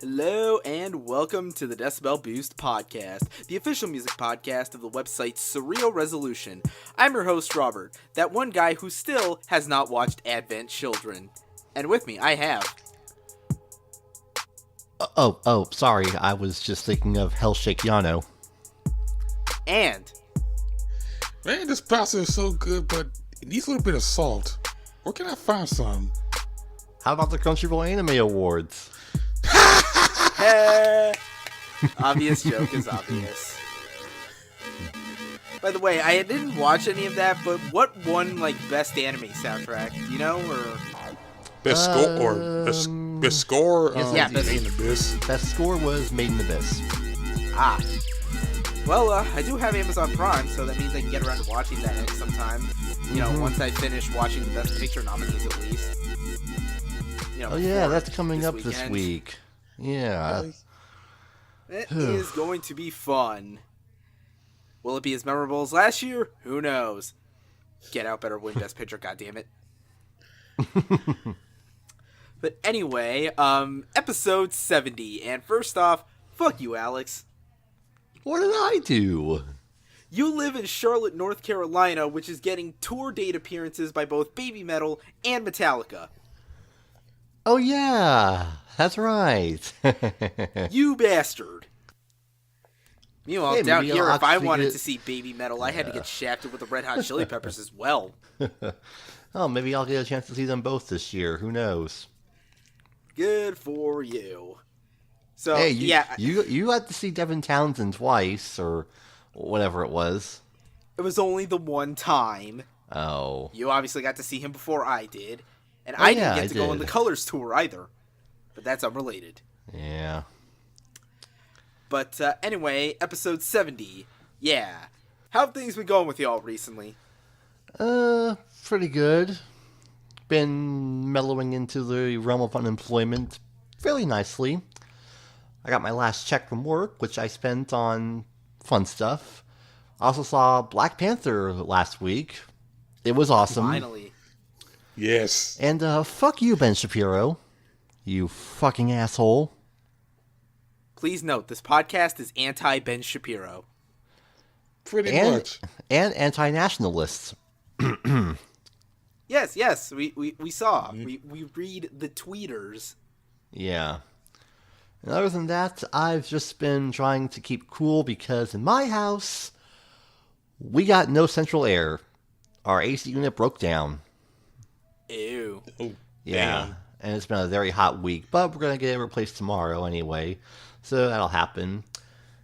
Hello and welcome to the Decibel Boost podcast, the official music podcast of the website Surreal Resolution. I'm your host, Robert, that one guy who still has not watched Advent Children. And with me, I have... Sorry, I was just thinking of Hellshake Yano. And... Man, this pasta is so good, but it needs a little bit of salt. Where can I find some? How about the Crunchyroll Anime Awards? Obvious joke is obvious. By the way, I didn't watch any of that, but what won, best anime soundtrack? Do you know, or... Best score? Yeah, Made in Abyss. Best score was Made in Abyss. Ah. Well, I do have Amazon Prime, so that means I can get around to watching that sometime. You know, once I finish watching the Best Picture nominees, at least. You know, that's coming up this week. Yeah. It is going to be fun. Will it be as memorable as last year? Who knows? Get Out better win Best Picture, goddammit. But anyway, episode 70. And first off, fuck you, Alex. What did I do? You live in Charlotte, North Carolina, which is getting tour date appearances by both Baby Metal and Metallica. Oh yeah, that's right. You bastard. Meanwhile, Hey, down here, if I wanted get... to see Baby Metal, I had to get shafted with the Red Hot Chili Peppers as well. Oh, maybe I'll get a chance to see them both this year. Who knows? Good for you. So, hey, yeah. You had to see Devin Townsend twice, or whatever it was. It was only the one time. Oh. You obviously got to see him before I did. And I didn't get to go on the Colors tour either. But that's unrelated. Yeah. But anyway, episode 70. Yeah. How have things been going with y'all recently? Pretty good. Been mellowing into the realm of unemployment fairly nicely. I got my last check from work, which I spent on fun stuff. I also saw Black Panther last week. It was awesome. Finally. Yes. And fuck you, Ben Shapiro. You fucking asshole. Please note, this podcast is anti-Ben Shapiro. Pretty much. And anti-nationalists. Yes, we saw. We read the tweeters. Yeah. And other than that, I've just been trying to keep cool because in my house, we got no central air. Our AC unit broke down. Ew. Oh, Yeah. damn. And it's been a very hot week, but we're going to get it replaced tomorrow anyway. So that'll happen.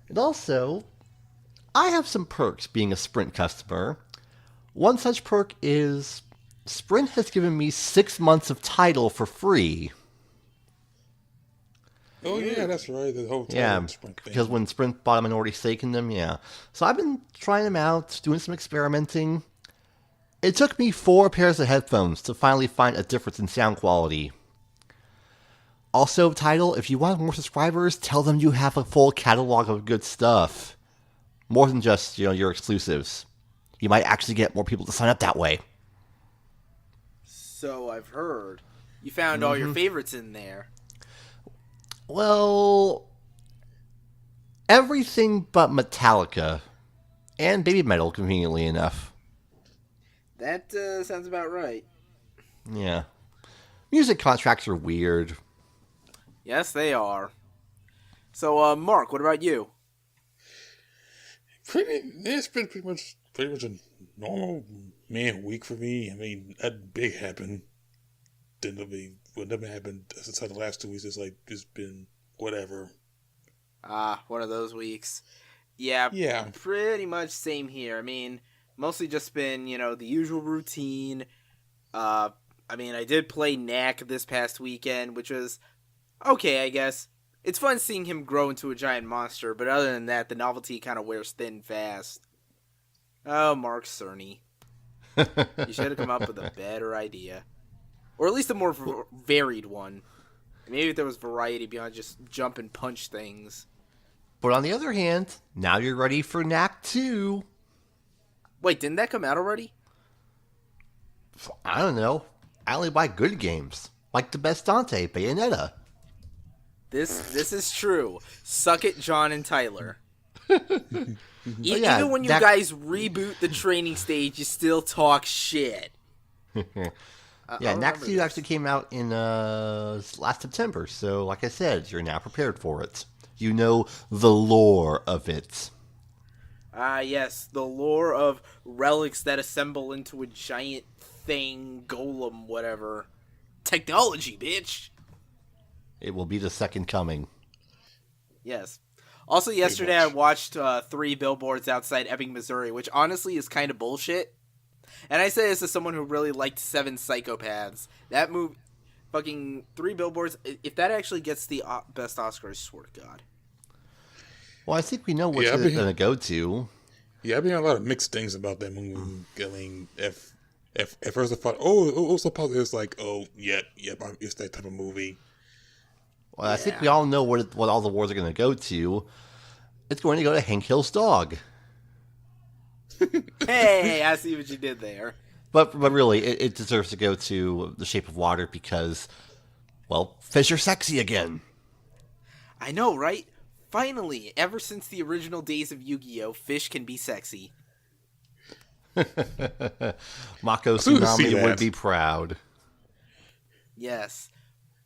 And also, I have some perks being a Sprint customer. One such perk is Sprint has given me 6 months of Tidal for free. Oh, yeah, that's right. The whole Yeah, Sprint thing. because when Sprint bought a minority stake in them, yeah. So I've been trying them out, doing some experimenting. It took me 4 pairs of headphones to finally find a difference in sound quality. Also, Tidal, if you want more subscribers, tell them you have a full catalog of good stuff. More than just, your exclusives. You might actually get more people to sign up that way. So I've heard. You found all your favorites in there. Well, everything but Metallica. And Baby Metal, conveniently enough. That sounds about right. Yeah. Music contracts are weird. Yes, they are. So, Mark, what about you? It's been pretty much a normal week for me. I mean, that big happened. What never happened since the last 2 weeks. It's just been whatever. One of those weeks. Yeah, pretty much same here. I mean, mostly just been, the usual routine. I did play Knack this past weekend, which was okay, I guess. It's fun seeing him grow into a giant monster, but other than that, the novelty kind of wears thin fast. Oh, Mark Cerny. You should have come up with a better idea. Or at least a more varied one. Maybe if there was variety beyond just jump and punch things. But on the other hand, now you're ready for Knack 2. Wait, didn't that come out already? I don't know. I only buy good games. Like the best Dante, Bayonetta. This is true. Suck it, John and Tyler. Yeah, even when you guys reboot the training stage, you still talk shit. Next Two actually came out in last September, so like I said, you're now prepared for it. You know the lore of it. Yes, the lore of relics that assemble into a giant thing, golem, whatever. Technology, bitch! It will be the second coming. Yes. Also, yesterday I watched 3 billboards outside Ebbing, Missouri, which honestly is kind of bullshit. And I say this as someone who really liked 7 Psychopaths. That movie, fucking 3 billboards, if that actually gets the best Oscar, I swear to God. Well, I think we know what it's going to go to. Yeah, I've been hearing a lot of mixed things about that movie. I mean, if first I thought, oh, so positive, it's like, oh, yep, it's that type of movie. Well, I think we all know what all the awards are going to go to. It's going to go to Hank Hill's dog. Hey, I see what you did there. But really, it deserves to go to The Shape of Water because, well, fish are sexy again. I know, right? Finally, ever since the original days of Yu-Gi-Oh!, fish can be sexy. Mako Tsunami would be proud. Yes.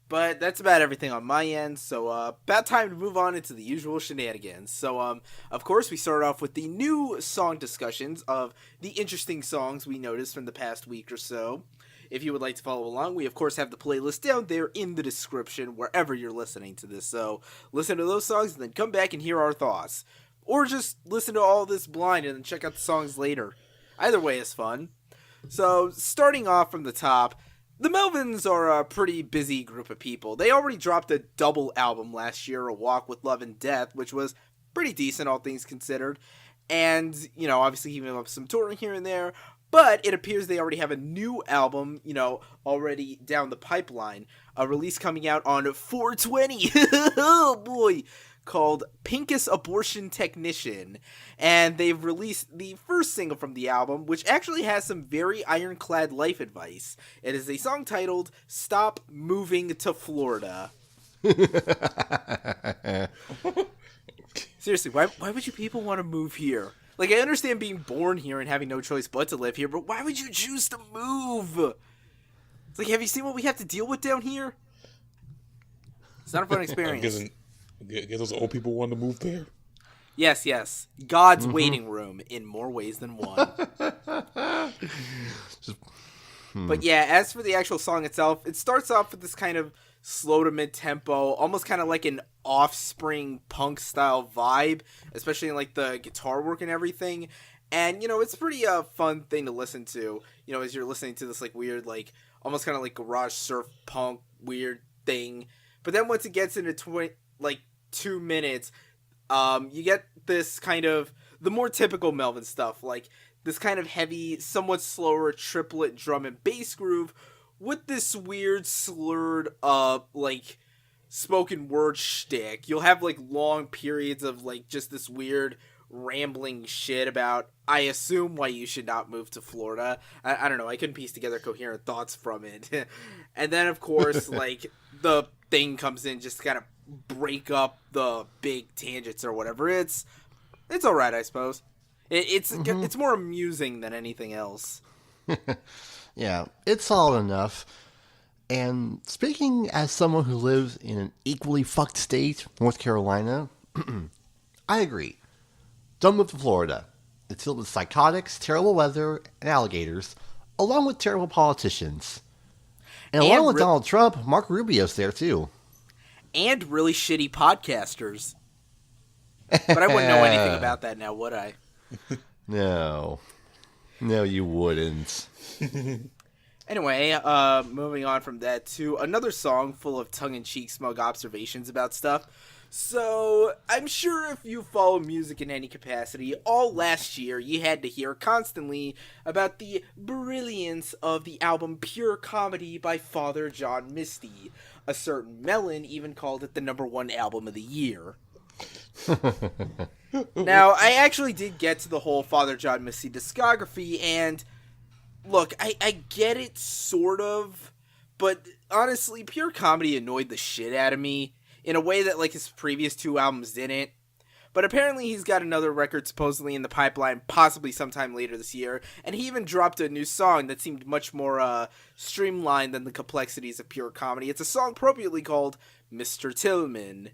But that's about everything on my end, so about time to move on into the usual shenanigans. So, of course, we start off with the new song discussions of the interesting songs we noticed from the past week or so. If you would like to follow along, we of course have the playlist down there in the description wherever you're listening to this. So listen to those songs and then come back and hear our thoughts. Or just listen to all this blind and then check out the songs later. Either way is fun. So starting off from the top, the Melvins are a pretty busy group of people. They already dropped a double album last year, A Walk with Love and Death, which was pretty decent all things considered. And, you know, obviously keeping up some touring here and there. But it appears they already have a new album, you know, already down the pipeline. A release coming out on 4/20, oh boy, called Pincus Abortion Technician. And they've released the first single from the album, which actually has some very ironclad life advice. It is a song titled Stop Moving to Florida. Seriously, why would you people want to move here? Like, I understand being born here and having no choice but to live here, but why would you choose to move? It's like, have you seen what we have to deal with down here? It's not a fun experience. I guess those old people want to move there? Yes. God's waiting room in more ways than one. But yeah, as for the actual song itself, it starts off with this kind of slow to mid-tempo, almost kind of like an Offspring punk style vibe, especially in like the guitar work and everything. And, you know, it's pretty fun thing to listen to, you know, as you're listening to this like weird, like almost kind of like garage surf punk weird thing. But then once it gets into 2 minutes, you get this kind of the more typical Melvin stuff, like this kind of heavy, somewhat slower triplet drum and bass groove with this weird slurred like spoken word shtick. You'll have like long periods of like just this weird rambling shit about, I assume, why you should not move to Florida. I don't know, I couldn't piece together coherent thoughts from it. And then of course like the thing comes in just to kind of break up the big tangents or whatever. It's alright, I suppose. It's more amusing than anything else. Yeah, it's solid enough. And speaking as someone who lives in an equally fucked state, North Carolina, I agree. Don't move to Florida. It's filled with psychotics, terrible weather, and alligators, along with terrible politicians. And along with Donald Trump, Marco Rubio's there too. And really shitty podcasters. But I wouldn't know anything about that now, would I? No, you wouldn't. Anyway, moving on from that to another song full of tongue-in-cheek smug observations about stuff. So, I'm sure if you follow music in any capacity, all last year you had to hear constantly about the brilliance of the album Pure Comedy by Father John Misty. A certain Melon even called it the #1 album of the year. Now, I actually did get to the whole Father John Misty discography, and look, I get it, sort of, but honestly, Pure Comedy annoyed the shit out of me. in a way that like his previous 2 albums didn't. But apparently he's got another record supposedly in the pipeline, possibly sometime later this year, and he even dropped a new song that seemed much more streamlined than the complexities of pure comedy. It's a song appropriately called Mr. Tillman,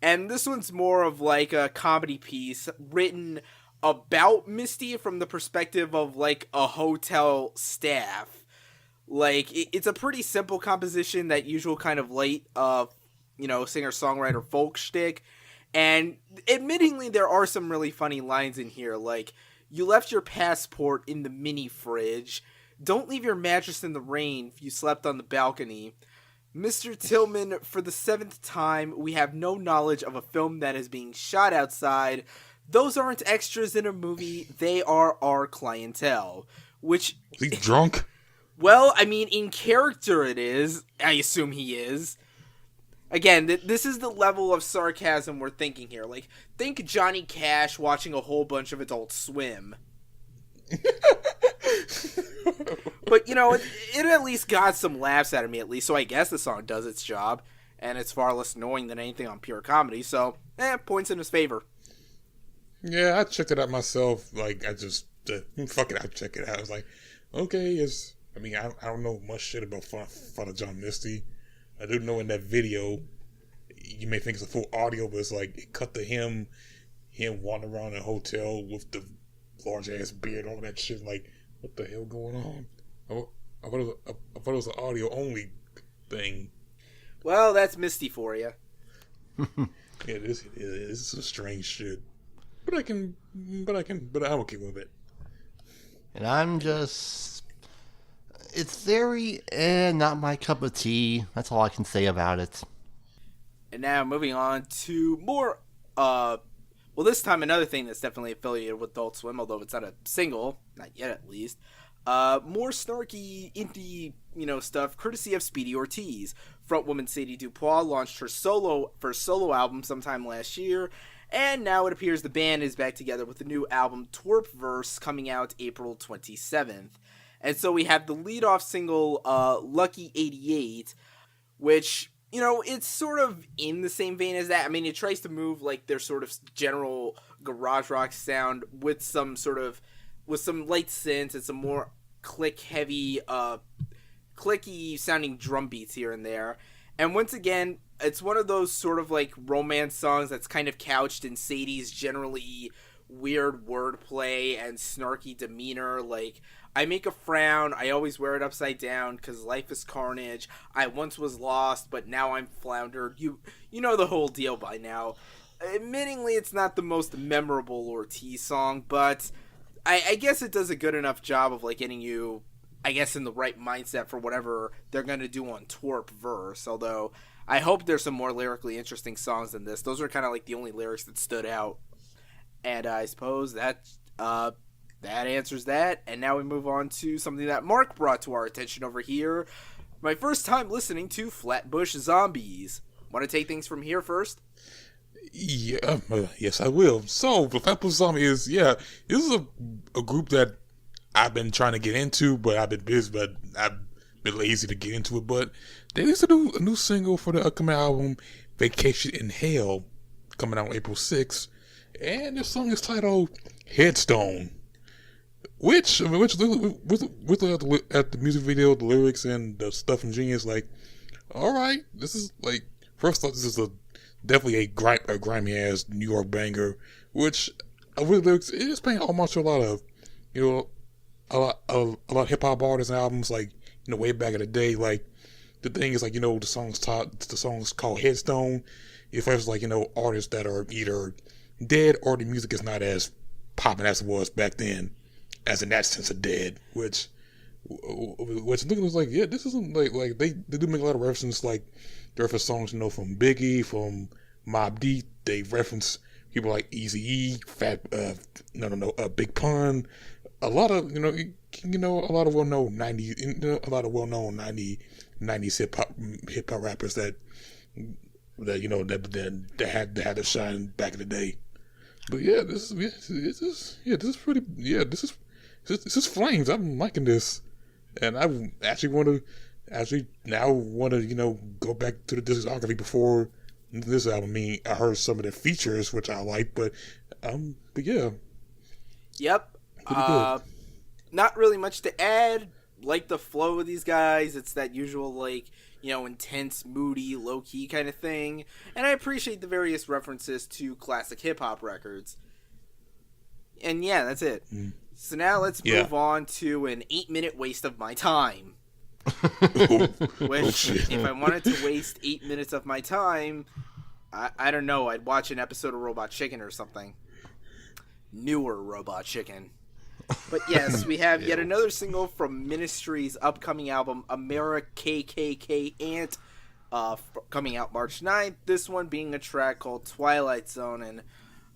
and this one's more of like a comedy piece written about Misty from the perspective of like a hotel staff. Like, it's a pretty simple composition, that usual kind of light, singer-songwriter folk shtick. And admittingly, there are some really funny lines in here, like, you left your passport in the mini fridge. Don't leave your mattress in the rain if you slept on the balcony. Mr. Tillman, for the 7th time, we have no knowledge of a film that is being shot outside. Those aren't extras in a movie, they are our clientele. Which... Is he drunk? Well, I mean, in character it is. I assume he is. Again, this is the level of sarcasm we're thinking here. Like, think Johnny Cash watching a whole bunch of Adult Swim. But, it at least got some laughs out of me, at least, so I guess the song does its job. And it's far less annoying than anything on pure comedy, so, points in his favor. Yeah, I checked it out myself. Like, I just, fuck it, I check it out. I was like, okay, I don't know much shit about Father John Misty. I do know in that video, you may think it's a full audio, but it's like, it cut to him wandering around a hotel with the large ass beard, all that shit. Like, what the hell going on? I thought it was an audio only thing. Well, that's Misty for you. Yeah, this is some strange shit. But I'm okay with it. And I'm just... It's very, not my cup of tea. That's all I can say about it. And now moving on to more, this time another thing that's definitely affiliated with Adult Swim, although it's not a single, not yet at least. More snarky indie, stuff, courtesy of Speedy Ortiz. Frontwoman Sadie Dupois launched her solo album sometime last year, and now it appears the band is back together with the new album Twerpverse coming out April 27th. And so we have the lead-off single, Lucky 88, which, it's sort of in the same vein as that. I mean, it tries to move, like, their sort of general garage rock sound with some light synths and some more clicky sounding drum beats here and there. And once again, it's one of those sort of, like, romance songs that's kind of couched in Sadie's generally weird wordplay and snarky demeanor, like... I make a frown, I always wear it upside down, because life is carnage, I once was lost, but now I'm floundered, you know the whole deal by now. Admittingly, it's not the most memorable Ortiz song, but I guess it does a good enough job of, like, getting you, I guess, in the right mindset for whatever they're going to do on Twerpverse, although I hope there's some more lyrically interesting songs than this. Those are kind of, like, the only lyrics that stood out, and I suppose that answers that, and now we move on to something that Mark brought to our attention over here. My first time listening to Flatbush Zombies. Want to take things from here first? Yeah, yes I will. So, the Flatbush Zombies, this is a group that I've been trying to get into, but I've been busy, but I've been lazy to get into it, but they released a new single for the upcoming album, Vacation in Hell, coming out April 6th, and this song is titled Headstone. Which with the music video, the lyrics, and the stuff from Genius, like, all right, this is like, first off, this is definitely a grimy ass New York banger. Which with the lyrics, it is paying homage to a lot of, a lot of hip hop artists and albums, like, way back in the day. Like, the thing is, like, the song's called Headstone. It refers, like, artists that are either dead or the music is not as popping as it was back then. As in that sense of dead, which looking is like, this isn't like they do make a lot of references, like they reference songs, from Biggie, from Mobb Deep. They reference people like Eazy-E, Big Pun, a lot of a lot of well-known 90s hip hop rappers that had to shine back in the day. But this is pretty. This is flames. I'm liking this, and I actually want to go back to the discography before this album. I mean, I heard some of the features, which I like, but yeah. Yep. Pretty good. Not really much to add. Like the flow of these guys, it's that usual, like, you know, intense, moody, low-key kind of thing. And I appreciate the various references to classic hip-hop records. And yeah, that's it. So now let's move on to an 8-minute waste of my time. Which, if I wanted to waste 8 minutes of my time, I don't know, I'd watch an episode of Robot Chicken or something. Newer Robot Chicken. But yes, we have yet another single from Ministry's upcoming album, KKK Ant, coming out March 9th. This one being a track called Twilight Zone, and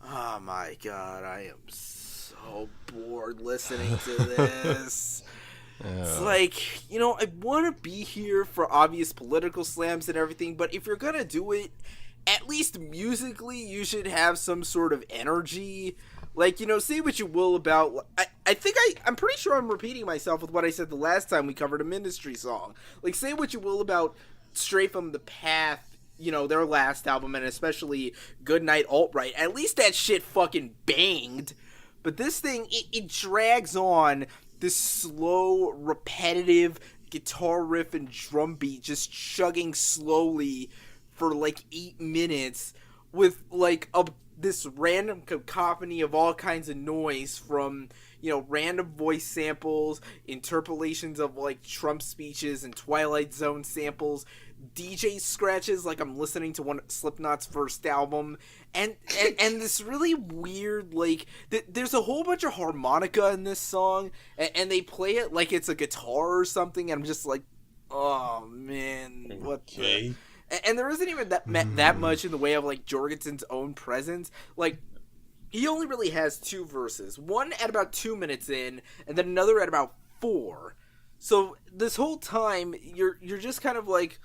oh my god, I am so bored listening to this. It's like, you know, I want to be here for obvious political slams and everything, but if you're gonna do it, at least musically, you should have some sort of energy. Like, you know, say what you will about... I'm pretty sure I'm repeating myself with what I said the last time we covered a Ministry song. Like, say what you will about Stray from the Path, you know, their last album, and especially Goodnight Alt-Right. At least that shit fucking banged. But this thing, it drags on this slow, repetitive guitar riff and drum beat just chugging slowly for, like, 8 minutes with, like, this random cacophony of all kinds of noise from, you know, random voice samples, interpolations of, like, Trump speeches and Twilight Zone samples, DJ scratches like I'm listening to one Slipknot's first album, and this really weird, like, there's a whole bunch of harmonica in this song, and they play it like it's a guitar or something, and I'm just like, oh, man, what the... And there isn't even that much in the way of, like, Jorgensen's own presence. Like, he only really has 2 verses. One at about 2 minutes in, and then another at about 4. So this whole time, you're just kind of like...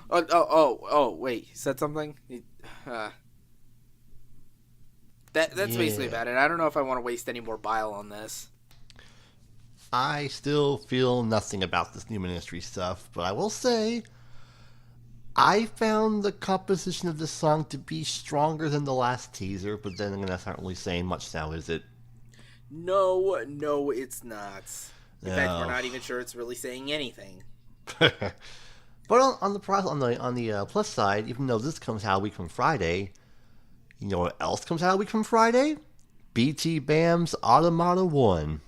Oh, wait, he said something? That's basically about it. I don't know if I want to waste any more bile on this. I still feel nothing about this new Ministry stuff, but I will say I found the composition of this song to be stronger than the last teaser, but then again, that's not really saying much now, is it? No, it's not. In fact, we're not even sure it's really saying anything. But on the plus side, even though this comes out a week from Friday, you know what else comes out a week from Friday? BT Bam's Automata 1.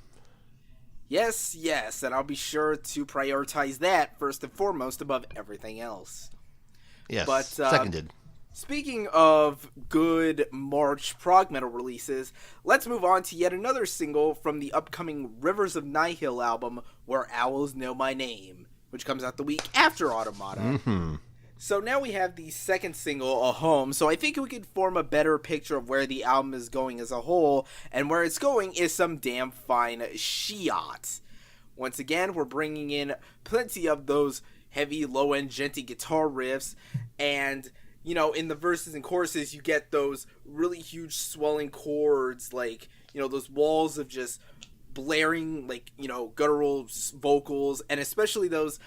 Yes, and I'll be sure to prioritize that first and foremost above everything else. Yes, but, seconded. Speaking of good March prog metal releases, let's move on to yet another single from the upcoming Rivers of Nihil album, Where Owls Know My Name, which comes out the week after Automata. Mm-hmm. So now we have the second single, A Home, so I think we could form a better picture of where the album is going as a whole, and where it's going is some damn fine shiat. Once again, we're bringing in plenty of those heavy, low-end, djenty guitar riffs, and, you know, in the verses and choruses, you get those really huge swelling chords, like, you know, those walls of just blaring, like, you know, guttural vocals, and especially those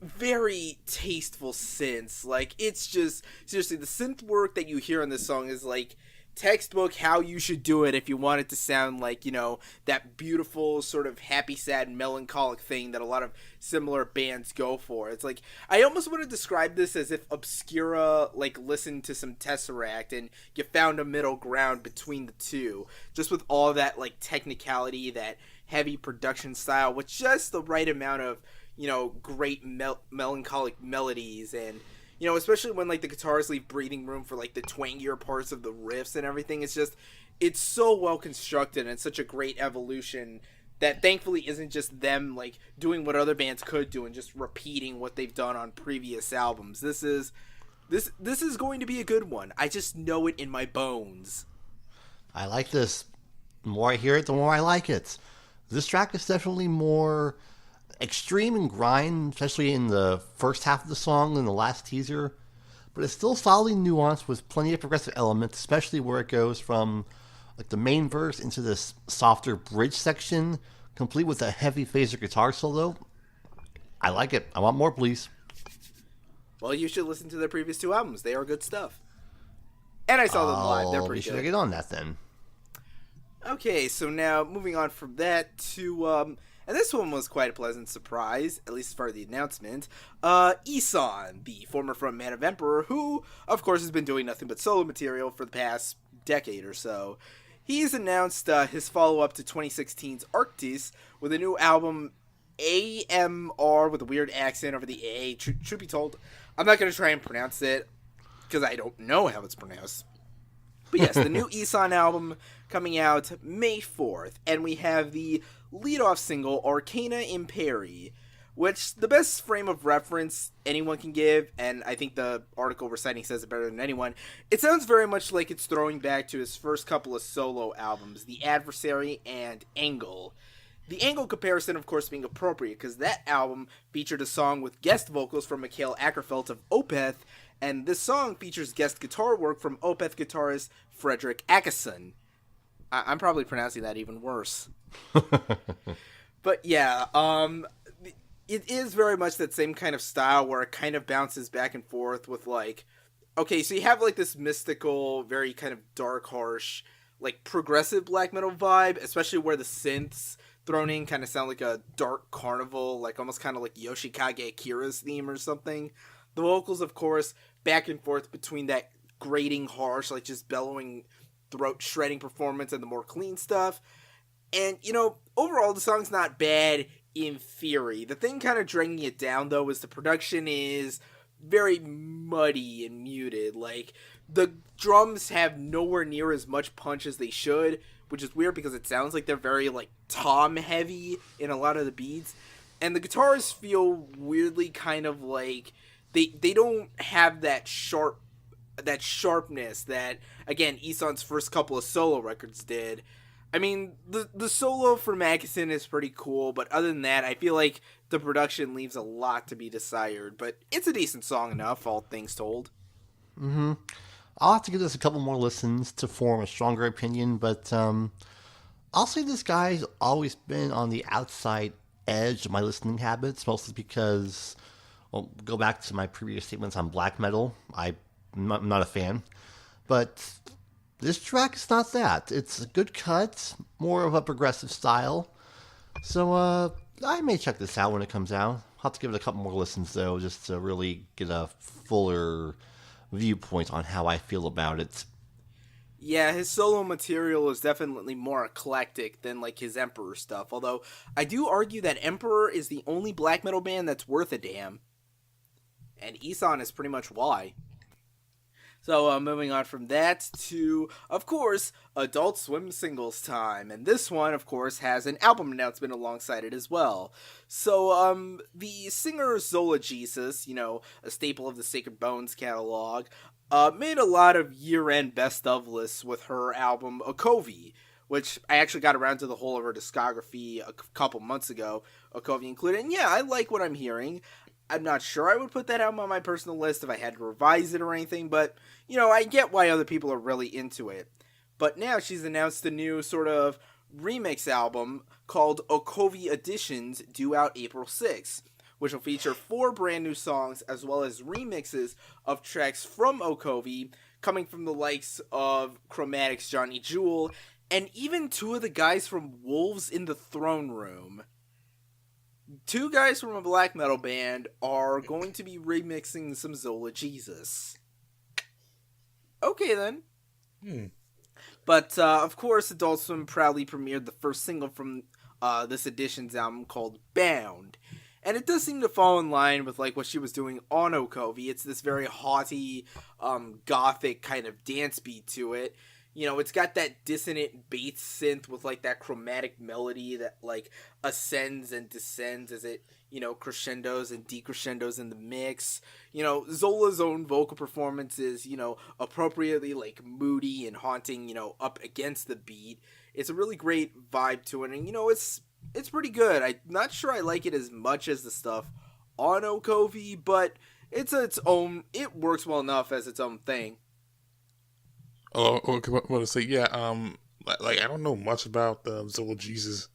very tasteful synths. Like, it's just, seriously, the synth work that you hear on this song is like textbook how you should do it if you want it to sound like, you know, that beautiful sort of happy, sad, melancholic thing that a lot of similar bands go for. It's like, I almost want to describe this as if Obscura, like, listened to some Tesseract and you found a middle ground between the two, just with all that, like, technicality, that heavy production style, with just the right amount of, you know, great melancholic melodies, and, you know, especially when, like, the guitars leave breathing room for, like, the twangier parts of the riffs and everything. It's just, it's so well constructed, and such a great evolution that thankfully isn't just them, like, doing what other bands could do and just repeating what they've done on previous albums. This is going to be a good one. I just know it in my bones. I like this. The more I hear it, the more I like it. This track is definitely more extreme and grind, especially in the first half of the song than the last teaser, but it's still solidly nuanced with plenty of progressive elements, especially where it goes from, like, the main verse into this softer bridge section, complete with a heavy phaser guitar solo. I like it. I want more, please. well, you should listen to their previous 2 albums. They are good stuff. And I saw them live. They're pretty good. We should get on that then. Okay, so now moving on from that to, and this one was quite a pleasant surprise, at least as far as the announcement. Ihsahn, the former frontman of Emperor, who, of course, has been doing nothing but solo material for the past decade or so. He's announced his follow-up to 2016's Arctis with a new album, AMR, with a weird accent over the A. Truth be told, I'm not going to try and pronounce it, because I don't know how it's pronounced. But yes, the new Ihsahn album coming out May 4th, and we have the lead-off single, Arcana Imperii, which the best frame of reference anyone can give, and I think the article we're citing says it better than anyone, it sounds very much like it's throwing back to his first couple of solo albums, The Adversary and Angle. The Angle comparison, of course, being appropriate, because that album featured a song with guest vocals from Mikhail Ackerfeld of Opeth, and this song features guest guitar work from Opeth guitarist Frederick Ihsahn. I'm probably pronouncing that even worse. But yeah, it is very much that same kind of style where it kind of bounces back and forth with like, okay, so you have like this mystical, very kind of dark, harsh, like progressive black metal vibe, especially where the synths thrown in kind of sound like a dark carnival, like almost kind of like Yoshikage Akira's theme or something. The vocals, of course, back and forth between that grating, harsh, like just bellowing, throat-shredding performance and the more clean stuff. And, you know, overall, the song's not bad in theory. The thing kind of dragging it down, though, is the production is very muddy and muted. Like, the drums have nowhere near as much punch as they should, which is weird because it sounds like they're very, like, tom-heavy in a lot of the beats. And the guitars feel weirdly kind of like they don't have that sharpness that, again, Ihsahn's first couple of solo records did. I mean, the solo for Magnuson is pretty cool, but other than that, I feel like the production leaves a lot to be desired. But it's a decent song enough, all things told. Mm-hmm. I'll have to give this a couple more listens to form a stronger opinion, but I'll say this guy's always been on the outside edge of my listening habits, mostly because, well, go back to my previous statements on black metal. I'm not a fan, but this track is not that. It's a good cut, more of a progressive style. So I may check this out when it comes out. I'll have to give it a couple more listens, though, just to really get a fuller viewpoint on how I feel about it. Yeah, his solo material is definitely more eclectic than, like, his Emperor stuff. Although, I do argue that Emperor is the only black metal band that's worth a damn. And Ihsahn is pretty much why. So, moving on from that to, of course, Adult Swim singles time. And this one, of course, has an album announcement alongside it as well. So, the singer Zola Jesus, you know, a staple of the Sacred Bones catalog, made a lot of year-end best-of lists with her album Okovi, which I actually got around to the whole of her discography a couple months ago, Okovi included. And yeah, I like what I'm hearing. I'm not sure I would put that album on my personal list if I had to revise it or anything, but, you know, I get why other people are really into it. But now she's announced a new sort of remix album called Okovi Editions, due out April 6th, which will feature 4 brand new songs as well as remixes of tracks from Okovi, coming from the likes of Chromatic's Johnny Jewel, and even 2 of the guys from Wolves in the Throne Room. 2 guys from a black metal band are going to be remixing some Zola Jesus. Okay, then. But, of course, Adult Swim proudly premiered the first single from this edition's album called Bound. And it does seem to fall in line with, like, what she was doing on Okovi. It's this very haughty, gothic kind of dance beat to it. You know, it's got that dissonant bass synth with, like, that chromatic melody that, like, ascends and descends as it, you know, crescendos and decrescendos in the mix. You know, Zola's own vocal performance is, you know, appropriately, like, moody and haunting, you know, up against the beat. It's a really great vibe to it, and, you know, it's pretty good. I'm not sure I like it as much as the stuff on Okovi, but it works well enough as its own thing. Oh, okay, what to say? Yeah, like I don't know much about Zola Jesus.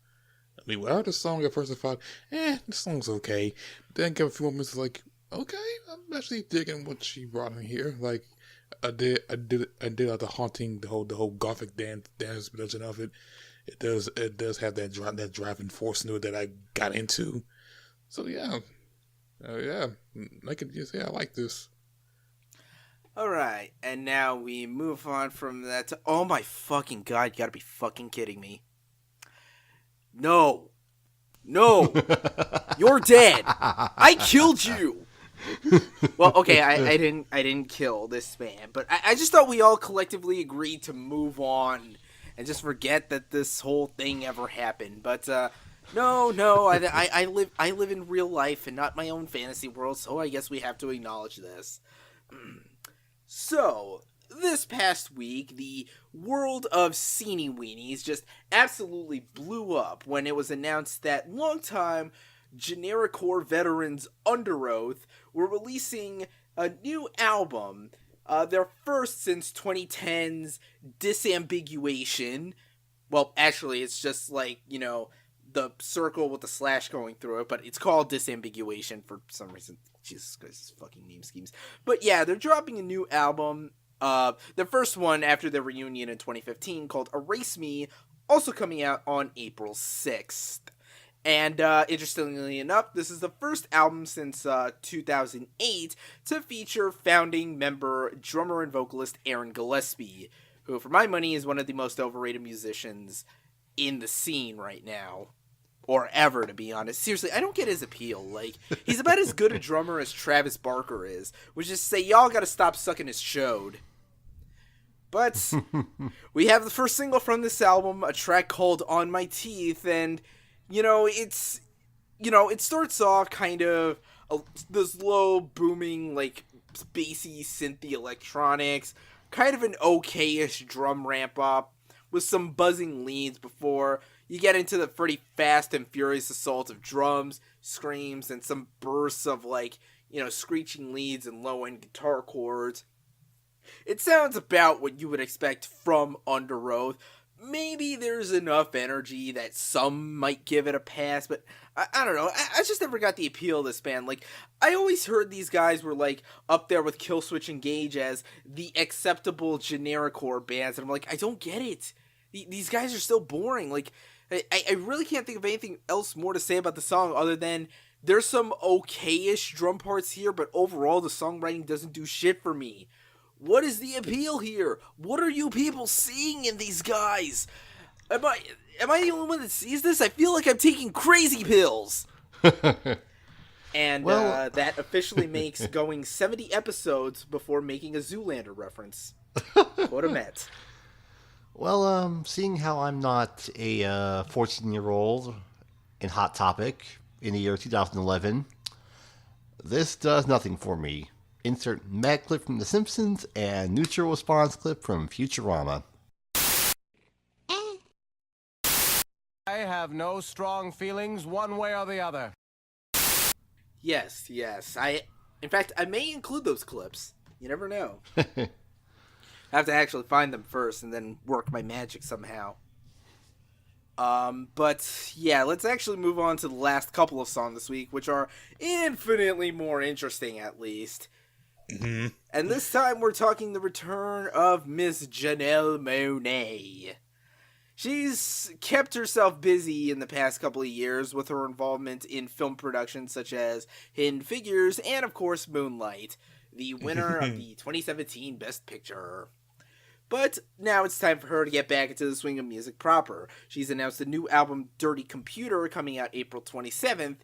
I mean, when I heard the song at first, I thought, this song's okay. But then I gave a few moments, like, Okay, I'm actually digging what she brought in here. Like, I did like the haunting, the whole gothic dance version of it. It does have that driving force into it that I got into. So yeah, I could just say I like this. Alright, and now we move on from that to... Oh my fucking god, you gotta be fucking kidding me. No. You're dead. I killed you. Well, okay, I didn't kill this man, but I just thought we all collectively agreed to move on and just forget that this whole thing ever happened. But no, I live in real life and not my own fantasy world, so I guess we have to acknowledge this. So, this past week, the world of Seenie Weenies just absolutely blew up when it was announced that longtime genericore veterans Underoath were releasing a new album, their first since 2010's Disambiguation. Well, actually, it's just like, the circle with the slash going through it, but it's called Disambiguation for some reason. Jesus Christ, fucking name schemes. But yeah, they're dropping a new album, the first one after their reunion in 2015, called Erase Me, also coming out on April 6th. And interestingly enough, this is the first album since 2008 to feature founding member, drummer, and vocalist Aaron Gillespie, who, for my money, is one of the most overrated musicians in the scene right now. Or ever, to be honest. Seriously, I don't get his appeal. Like, he's about as good a drummer as Travis Barker is, which is to say, y'all gotta stop sucking his chode. But we have the first single from this album, a track called On My Teeth, and, it starts off kind of this low, booming, like, bassy, synthy electronics, kind of an okay-ish drum ramp-up, with some buzzing leads before you get into the pretty fast and furious assault of drums, screams, and some bursts of, screeching leads and low-end guitar chords. It sounds about what you would expect from Underoath. Maybe there's enough energy that some might give it a pass, but I don't know. I just never got the appeal of this band. Like, I always heard these guys were, up there with Killswitch Engage as the acceptable genericore bands, and I'm like, I don't get it. These guys are so boring. Like, I really can't think of anything else more to say about the song other than there's some okay-ish drum parts here, but overall the songwriting doesn't do shit for me. What is the appeal here? What are you people seeing in these guys? Am I the only one that sees this? I feel like I'm taking crazy pills. And that officially makes going 70 episodes before making a Zoolander reference. What a met. Well, seeing how I'm not a 14-year-old in Hot Topic in the year 2011, this does nothing for me. Insert mad clip from The Simpsons and neutral response clip from Futurama. I have no strong feelings one way or the other. Yes. In fact, I may include those clips. You never know. I have to actually find them first and then work my magic somehow. But yeah, let's actually move on to the last couple of songs this week, which are infinitely more interesting, at least. Mm-hmm. And this time we're talking the return of Miss Janelle Monae. She's kept herself busy in the past couple of years with her involvement in film productions such as Hidden Figures and, of course, Moonlight, the winner of the 2017 Best Picture. But now it's time for her to get back into the swing of music proper. She's announced a new album, Dirty Computer, coming out April 27th,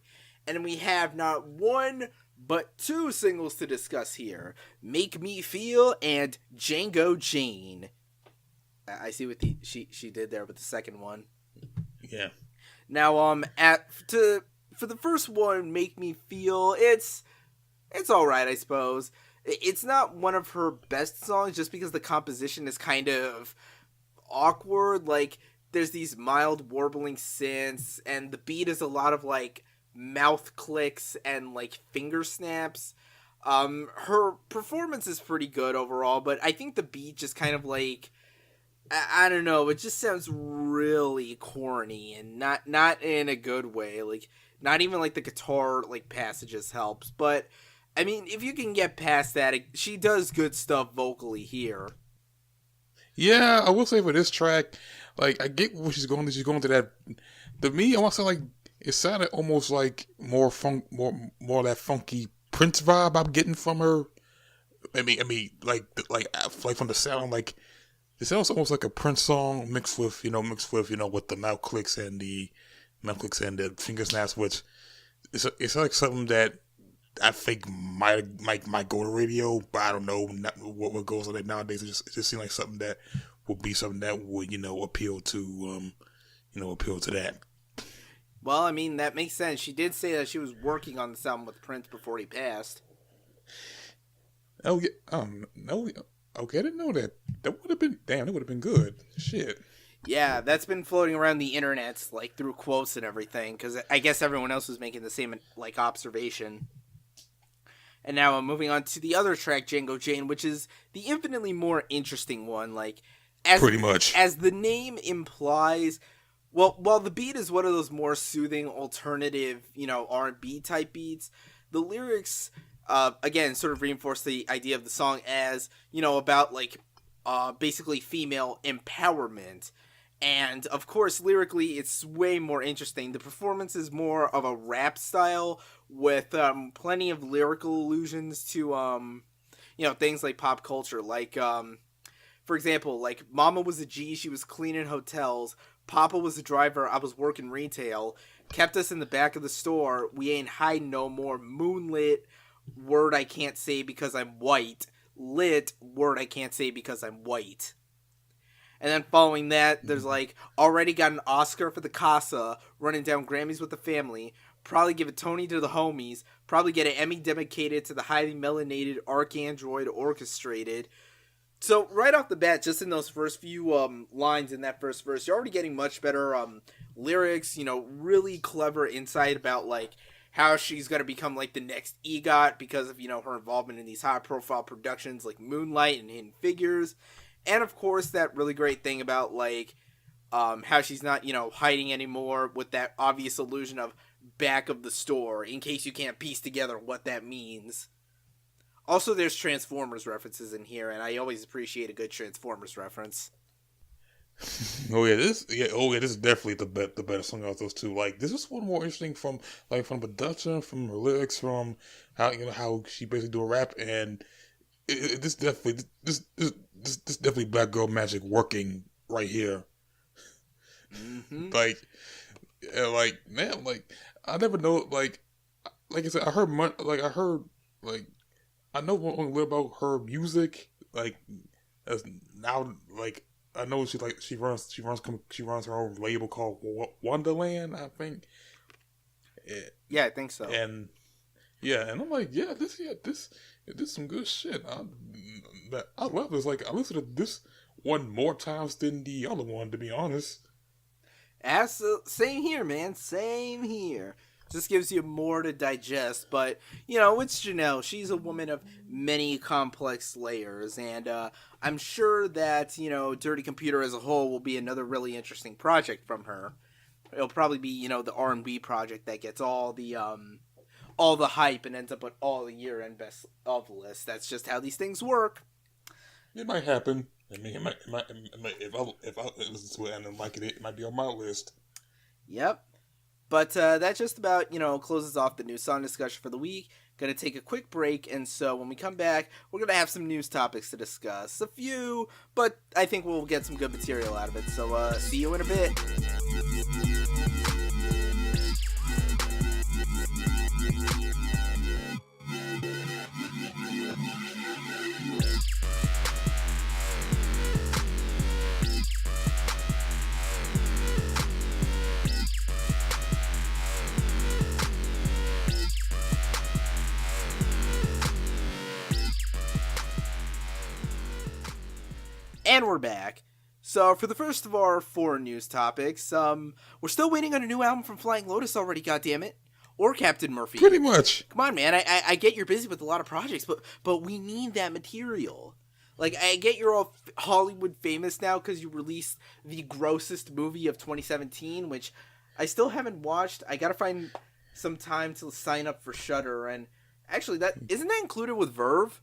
and we have not one but two singles to discuss here, Make Me Feel and Django Jane. I see what she did there with the second one. Yeah. Now, for the first one, Make Me Feel, it's alright, I suppose. It's not one of her best songs just because the composition is kind of awkward. Like, there's these mild warbling synths, and the beat is a lot of, mouth clicks and, finger snaps. Her performance is pretty good overall, but I think the beat just kind of, I don't know, it just sounds really corny and not in a good way. Not even, the guitar, passages helps, but I mean, if you can get past that, she does good stuff vocally here. Yeah, I will say for this track, like, I get what she's going to. She's going to that. To me, I want to say, like, it sounded almost like more more that funky Prince vibe I'm getting from her. I mean, like from the sound, like, it sounds almost like a Prince song mixed with with the mouth clicks and the finger snaps, which it's like something that I think might go to radio, but I don't know what goes on it nowadays. It just seems like something that would appeal to that. Well, I mean, that makes sense. She did say that she was working on this album with Prince before he passed. Oh yeah, no, okay, I didn't know that. That would have been good. Shit. Yeah, that's been floating around the internet, like, through quotes and everything, because I guess everyone else was making the same, like, observation. And now I'm moving on to the other track, Django Jane, which is the infinitely more interesting one. Like, pretty much as the name implies, well, while the beat is one of those more soothing, alternative, R&B type beats, the lyrics, again, sort of reinforce the idea of the song as, about, like, basically female empowerment. And, of course, lyrically, it's way more interesting. The performance is more of a rap style with plenty of lyrical allusions to, things like pop culture. Like, for example, like, Mama was a G, she was cleaning hotels. Papa was a driver, I was working retail. Kept us in the back of the store, we ain't hiding no more. Moonlit, word I can't say because I'm white. Lit, word I can't say because I'm white. And then following that, there's like, already got an Oscar for the Casa, running down Grammys with the family, probably give a Tony to the homies, probably get an Emmy dedicated to the highly melanated Arcandroid orchestrated. So right off the bat, just in those first few lines in that first verse, you're already getting much better lyrics, really clever insight about like how she's going to become like the next EGOT because of, her involvement in these high profile productions like Moonlight and Hidden Figures. And, of course, that really great thing about, like, how she's not, hiding anymore with that obvious illusion of back of the store, in case you can't piece together what that means. Also, there's Transformers references in here, and I always appreciate a good Transformers reference. This is definitely the better song out of those two. Like, this is one more interesting from production, from her lyrics, from how she basically do a rap, and this definitely Black Girl Magic working right here. Mm-hmm. I never know, like I said, I know a little about her music, like, as now, like, I know she runs her own label called Wonderland, I think. Yeah, I think so. And I'm like, this is some good shit. I love this. Like, I listened to this one more times than the other one, to be honest. Same here, man. Same here. Just gives you more to digest, but, it's Janelle. She's a woman of many complex layers, and I'm sure that, Dirty Computer as a whole will be another really interesting project from her. It'll probably be, the R&B project that gets all the hype and ends up with all the year-end best of lists. That's just how these things work. It might happen. I mean, it might if I listen to it and then like it might be on my list. Yep. But that just about, closes off the new song discussion for the week. Gonna take a quick break, and so when we come back, we're gonna have some news topics to discuss. A few, but I think we'll get some good material out of it. So see you in a bit. And we're back. So, for the first of our 4 news topics, we're still waiting on a new album from Flying Lotus already, goddammit. Or Captain Murphy. Pretty much. Come on, man. I get you're busy with a lot of projects, but we need that material. Like, I get you're all Hollywood famous now because you released the grossest movie of 2017, which I still haven't watched. I gotta find some time to sign up for Shudder, and Actually, that isn't that included with Verve?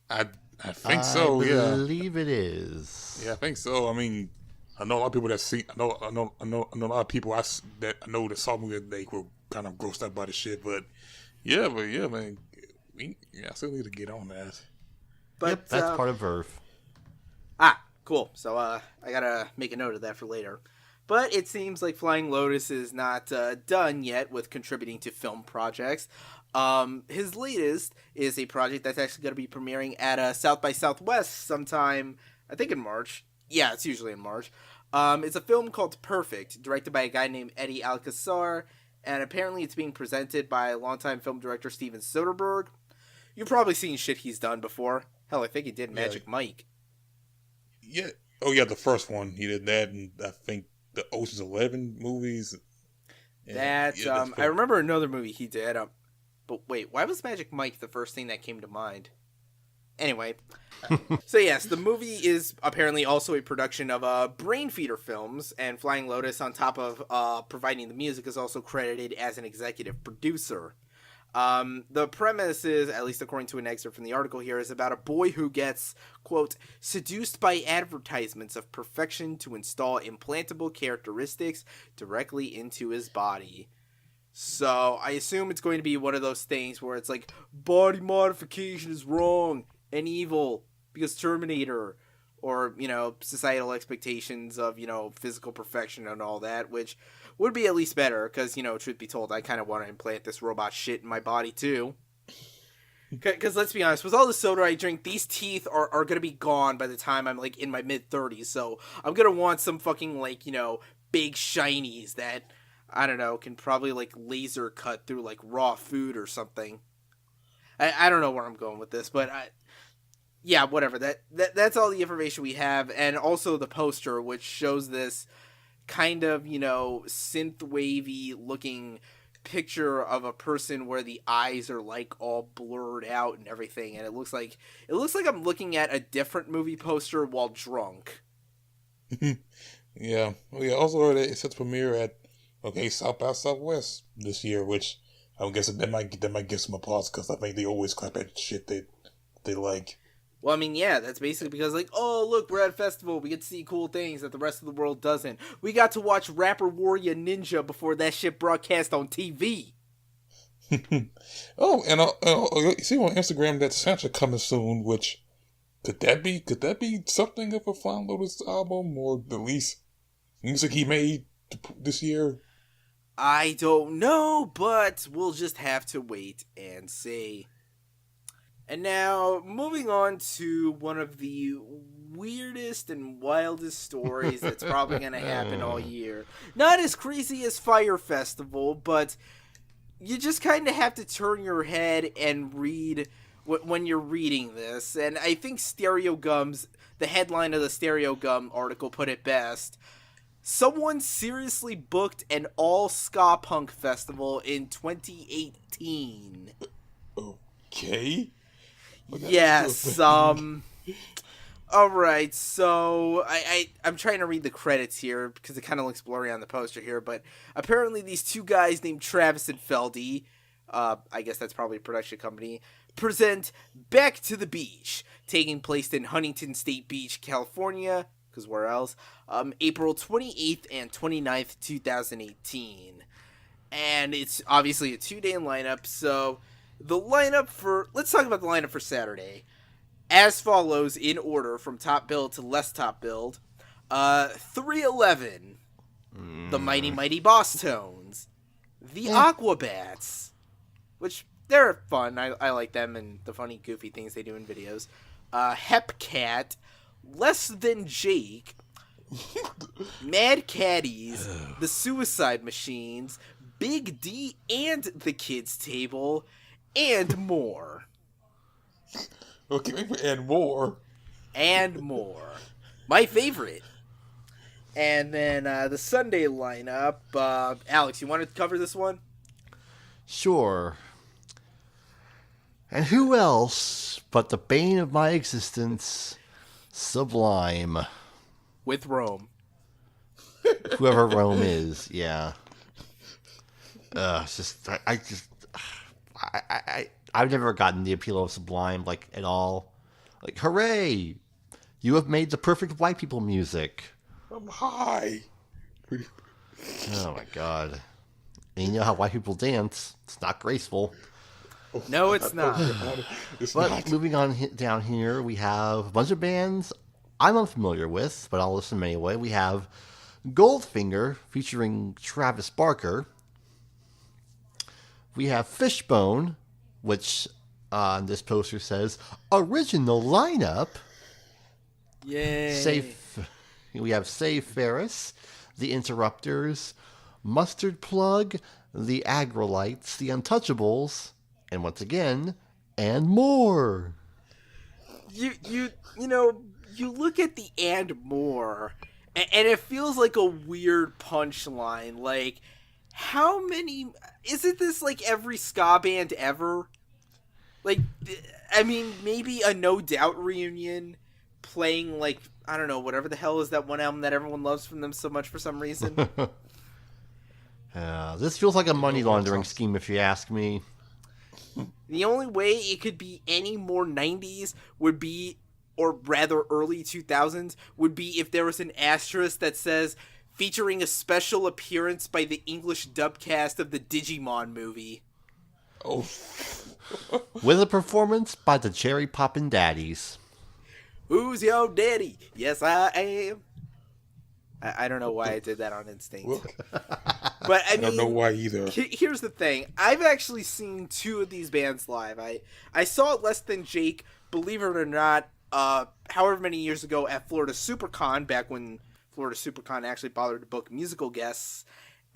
I think so. I Yeah, believe it is. yeah, I think so. I mean, I know a lot of people that see. I know a lot of people that I know that saw me that they were kind of grossed out by the shit. But yeah, man, I still need to get on that. But yep, that's part of Verve. Cool. So I gotta make a note of that for later. But it seems like Flying Lotus is not done yet with contributing to film projects. His latest is a project that's actually going to be premiering at South by Southwest sometime, I think in March. Yeah, it's usually in March. It's a film called Perfect, directed by a guy named Eddie Alcazar, and apparently it's being presented by longtime film director Steven Soderbergh. You've probably seen shit he's done before. Hell, I think he did Magic Mike. Yeah. Oh, yeah, the first one. He did that, and I think the Ocean's 11 movies. I remember another movie he did. But wait, why was Magic Mike the first thing that came to mind? Anyway, so yes, the movie is apparently also a production of Brain Feeder Films, and Flying Lotus, on top of providing the music, is also credited as an executive producer. The premise is, at least according to an excerpt from the article here, is about a boy who gets, quote, seduced by advertisements of perfection to install implantable characteristics directly into his body. So I assume it's going to be one of those things where it's like, body modification is wrong and evil because Terminator, or, societal expectations of, physical perfection and all that, which would be at least better because, truth be told, I kind of want to implant this robot shit in my body too. Because let's be honest, with all the soda I drink, these teeth are going to be gone by the time I'm like in my mid-30s. So I'm going to want some fucking big shinies that, I don't know, can probably like laser cut through like raw food or something. I don't know where I'm going with this, but yeah, whatever. That's all the information we have, and also the poster, which shows this kind of, synth wavy looking picture of a person where the eyes are like all blurred out and everything, and it looks like I'm looking at a different movie poster while drunk. Yeah. Well, yeah. Also heard it's set to premiere at South by Southwest this year, which I'm guessing that might get some applause because I think they always clap at shit they like. Well, I mean, yeah, that's basically because, oh, look, we're at a festival. We get to see cool things that the rest of the world doesn't. We got to watch Rapper Warrior Ninja before that shit broadcast on TV. Oh, and you see on Instagram that Santa coming soon, which, could that be something of a Flying Lotus album, or at least music he made this year? I don't know, but we'll just have to wait and see. And now, moving on to one of the weirdest and wildest stories that's probably going to happen all year. Not as crazy as Fyre Festival, but you just kind of have to turn your head and read when you're reading this. And I think Stereo Gum's, the headline of the Stereo Gum article put it best. Someone seriously booked an all ska-punk festival in 2018. Okay. Yes, alright, so I'm trying to read the credits here because it kind of looks blurry on the poster here, but apparently these two guys named Travis and Feldy, I guess that's probably a production company, present Back to the Beach, taking place in Huntington State Beach, California, because where else, April 28th and 29th, 2018. And it's obviously a 2-day lineup, so let's talk about the lineup for Saturday. As follows, in order, from top build to less top build. 311, the Mighty Mighty Boss Tones, the Aquabats, which they're fun. I like them and the funny, goofy things they do in videos. Hepcat, Less Than Jake, Mad Caddies, the Suicide Machines, Big D and the Kids Table, and more. Okay, and more. And more. My favorite. And then the Sunday lineup. Alex, you want to cover this one? Sure. And who else but the bane of my existence, Sublime. With Rome. Whoever Rome is, yeah. I've never gotten the appeal of Sublime, like, at all. Like, hooray! You have made the perfect white people music. I'm high. Oh my god. And you know how white people dance. It's not graceful. No, it's not. But moving on down here, we have a bunch of bands I'm unfamiliar with, but I'll listen anyway. We have Goldfinger featuring Travis Barker. We have Fishbone, which on this poster says original lineup. Yay. We have Save Ferris, The Interrupters, Mustard Plug, The Agrolites, The Untouchables, and once again, and more. You look at the and more, and it feels like a weird punchline. Like, how many... Isn't this like every ska band ever? Like, I mean, maybe a No Doubt reunion playing, like, I don't know, whatever the hell is that one album that everyone loves from them so much for some reason. This feels like a money laundering scheme, if you ask me. The only way it could be any more 90s would be, or rather early 2000s, would be if there was an asterisk that says, featuring a special appearance by the English dub cast of the Digimon movie. Oh. With a performance by the Cherry Poppin' Daddies. Who's your daddy? Yes, I am. I don't know why I did that on instinct. But I don't know why either. Here's the thing. I've actually seen two of these bands live. I saw Less Than Jake, believe it or not, however many years ago at Florida SuperCon, back when Florida SuperCon actually bothered to book musical guests.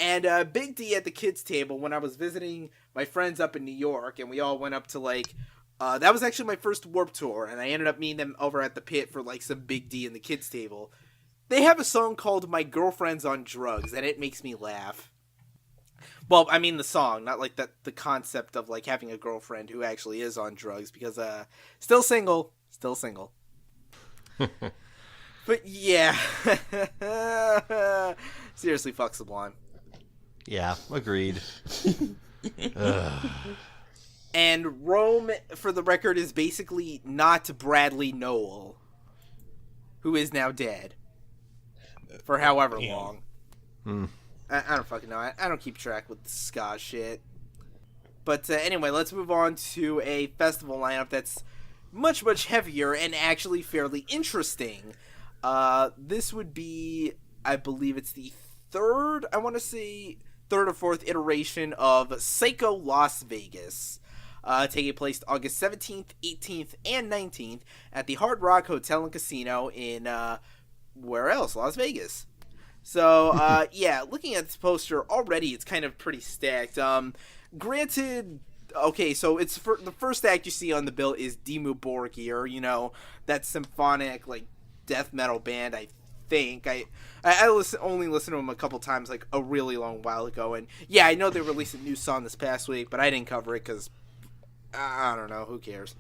And Big D at the kids' table when I was visiting my friends up in New York, and we all went up to, like, that was actually my first Warped Tour, and I ended up meeting them over at the pit for, like, some Big D in the kids' table. They have a song called My Girlfriend's on Drugs, and it makes me laugh. Well, I mean the song, not like the concept of, like, having a girlfriend who actually is on drugs, because still single. But yeah. Seriously, fuck Sublime. Yeah, agreed. And Rome, for the record, is basically not Bradley Nowell, who is now dead. For however long. I don't fucking know. I don't keep track with the ska shit. But anyway, let's move on to a festival lineup that's much, much heavier and actually fairly interesting. This would be, I believe it's the third or fourth iteration of Psycho Las Vegas. Taking place August 17th, 18th, and 19th at the Hard Rock Hotel and Casino in, where else? Las Vegas. So, yeah, looking at this poster, already it's kind of pretty stacked. Granted, okay, so it's the first act you see on the bill is Dimmu Borgir, that symphonic, like, death metal band, I think. I only listened to them a couple times, like, a really long while ago, and yeah, I know they released a new song this past week, but I didn't cover it because, I don't know, who cares?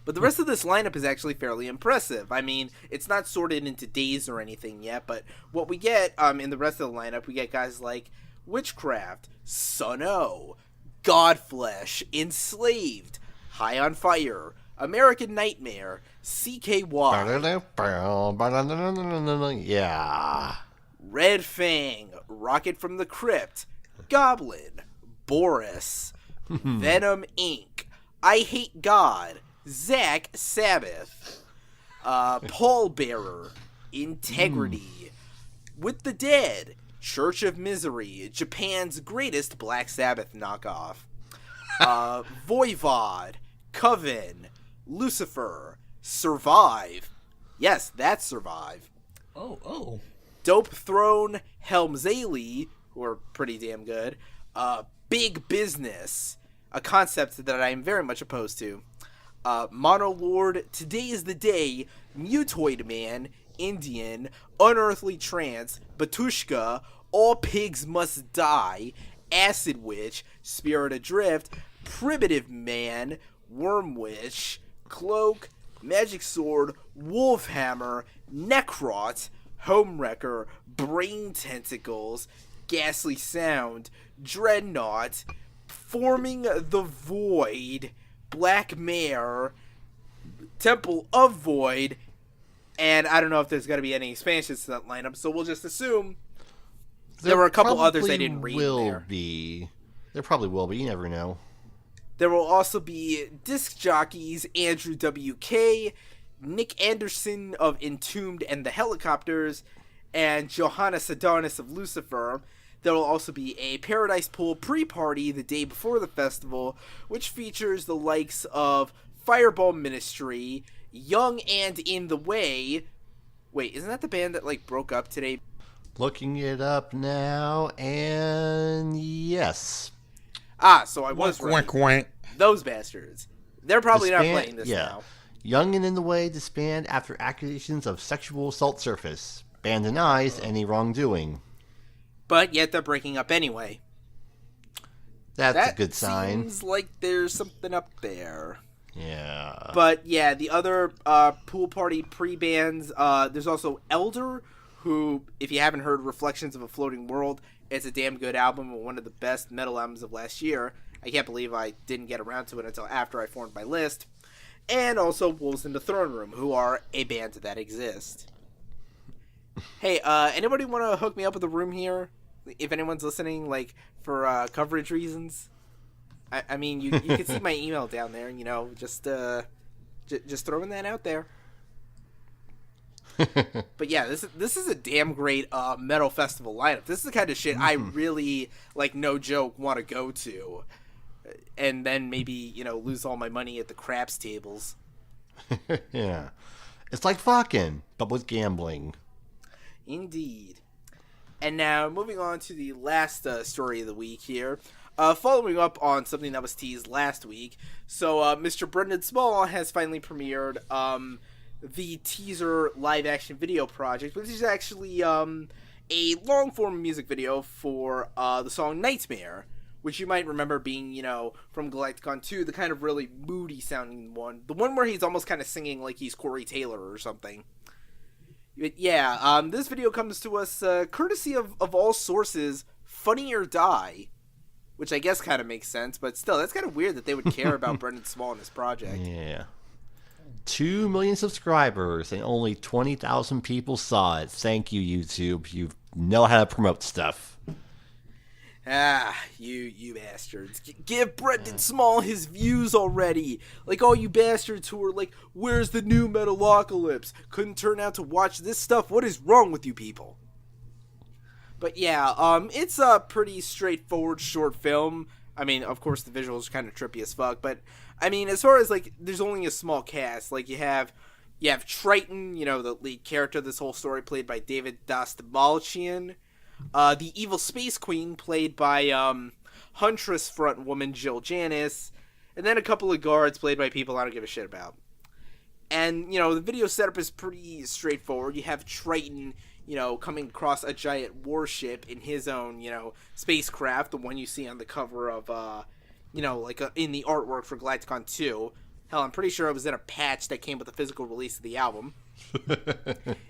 But the rest of this lineup is actually fairly impressive. I mean, it's not sorted into days or anything yet, but what we get in the rest of the lineup, we get guys like Witchcraft, Sun O, Godflesh, Enslaved, High on Fire, American Nightmare, CKY, yeah, Red Fang, Rocket from the Crypt, Goblin, Boris, Venom Inc., I Hate God, Zach Sabbath, Pallbearer, Integrity, With the Dead, Church of Misery, Japan's greatest Black Sabbath knockoff, Voivod, Coven, Lucifer, Survive. Yes, that's Survive. Oh. Dope Throne, Helmsaley, who are pretty damn good. Big Business, a concept that I am very much opposed to. Monolord, Today is the Day, Mutoid Man, Indian, Unearthly Trance, Batushka, All Pigs Must Die, Acid Witch, Spirit Adrift, Primitive Man, Worm Witch, Cloak, Magic Sword, Wolfhammer, Necrot, Homewrecker, Brain Tentacles, Ghastly Sound, Dreadnought, Forming the Void, Black Mare, Temple of Void, and I don't know if there's going to be any expansions to that lineup, so we'll just assume there were a couple others I didn't read there. There probably will be, you never know. There will also be disc jockeys Andrew W.K., Nick Anderson of Entombed and the Helicopters, and Johannes Adonis of Lucifer. There will also be a Paradise Pool pre-party the day before the festival, which features the likes of Fireball Ministry, Young and In the Way. Wait, isn't that the band that like broke up today? Looking it up now, and yes. So I was right. Those bastards. They're probably not playing this now. Young and In the Way disband after accusations of sexual assault surface. Band denies any wrongdoing. But yet they're breaking up anyway. That's a good sign. Seems like there's something up there. Yeah. But yeah, the other pool party pre-bands, there's also Elder, who, if you haven't heard Reflections of a Floating World, it's a damn good album and one of the best metal albums of last year. I can't believe I didn't get around to it until after I formed my list. And also Wolves in the Throne Room, who are a band that exists. Hey, anybody want to hook me up with a room here? If anyone's listening, like, for coverage reasons? I mean, you can see my email down there, you know, just throwing that out there. But yeah, this is a damn great metal festival lineup. This is the kind of shit I really, like, no joke, want to go to. And then maybe, you know, lose all my money at the craps tables. Yeah. It's like fucking, but with gambling. Indeed. And now, moving on to the last story of the week here. Following up on something that was teased last week. So, Mr. Brendon Small has finally premiered the teaser live-action video project, which is actually a long-form music video for the song Nightmare, which you might remember being, you know, from Galaktikon 2, the kind of really moody-sounding one. The one where he's almost kind of singing like he's Corey Taylor or something. But yeah, this video comes to us courtesy of all sources, Funny or Die, which I guess kind of makes sense, but still, that's kind of weird that they would care about Brendon Small in this project. Yeah. 2 million subscribers and only 20,000 people saw it. Thank you, YouTube. You know how to promote stuff. You bastards. Give Brendon Small his views already. Like all you bastards who are like, where's the new Metalocalypse? Couldn't turn out to watch this stuff. What is wrong with you people? But yeah, it's a pretty straightforward short film. I mean, of course, the visuals are kind of trippy as fuck, but I mean, as far as like, there's only a small cast. Like you have Triton, you know, the lead character of this whole story, played by David Dastmalchian. The evil space queen, played by Huntress front woman Jill Janis, and then a couple of guards played by people I don't give a shit about. And, you know, the video setup is pretty straightforward. You have Triton, you know, coming across a giant warship in his own, you know, spacecraft, the one you see on the cover of, you know, like in the artwork for Galaktikon 2. Hell, I'm pretty sure it was in a patch that came with the physical release of the album.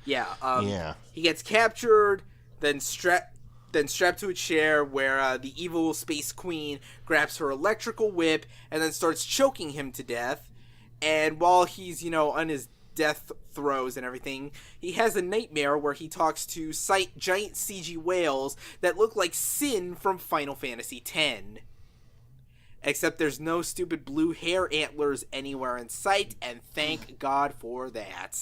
Yeah. He gets captured, then strapped to a chair where the evil space queen grabs her electrical whip and then starts choking him to death. And while he's, you know, on his death throes and everything, he has a nightmare where he talks to giant CG whales that look like Sin from Final Fantasy X. Except there's no stupid blue hair antlers anywhere in sight, and thank God for that.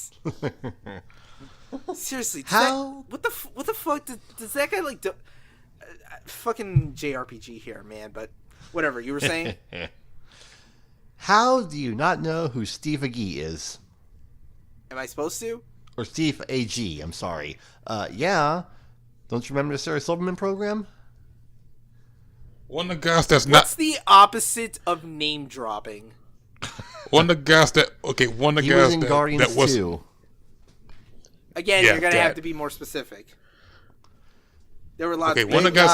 Seriously, what the fuck does that guy like do? Fucking JRPG here, man. But whatever you were saying. How do you not know who Steve Agee is? Am I supposed to? Or Steve A.G. I'm sorry. Yeah. Don't you remember the Sarah Silverman program? One of the guys that's not. What's the opposite of name dropping? One of the guys that. Okay, one of the guys was in that, Guardians that was. 2. Again, you're gonna have to be more specific. There were lots. Okay, one of the guys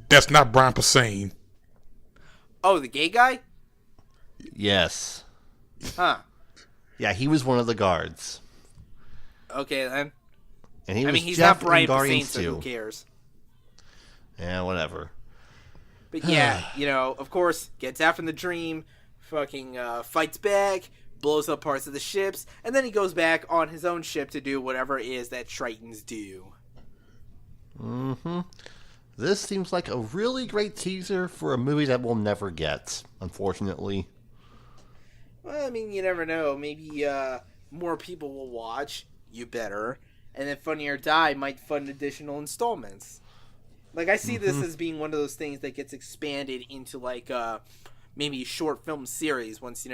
that's not Brian Posehn. Oh, the gay guy? Yes. Huh. Yeah, he was one of the guards. Okay, then. And he's Jeff not Brian Posehn, so who cares? Yeah, whatever. But yeah, of course, gets out from the dream, fucking fights back, blows up parts of the ships, and then he goes back on his own ship to do whatever it is that Tritons do. Mm-hmm. This seems like a really great teaser for a movie that we'll never get, unfortunately. Well, I mean, you never know. Maybe more people will watch, you better, and then Funny or Die might fund additional installments. Like, I see this as being one of those things that gets expanded into, like, maybe a short film series once,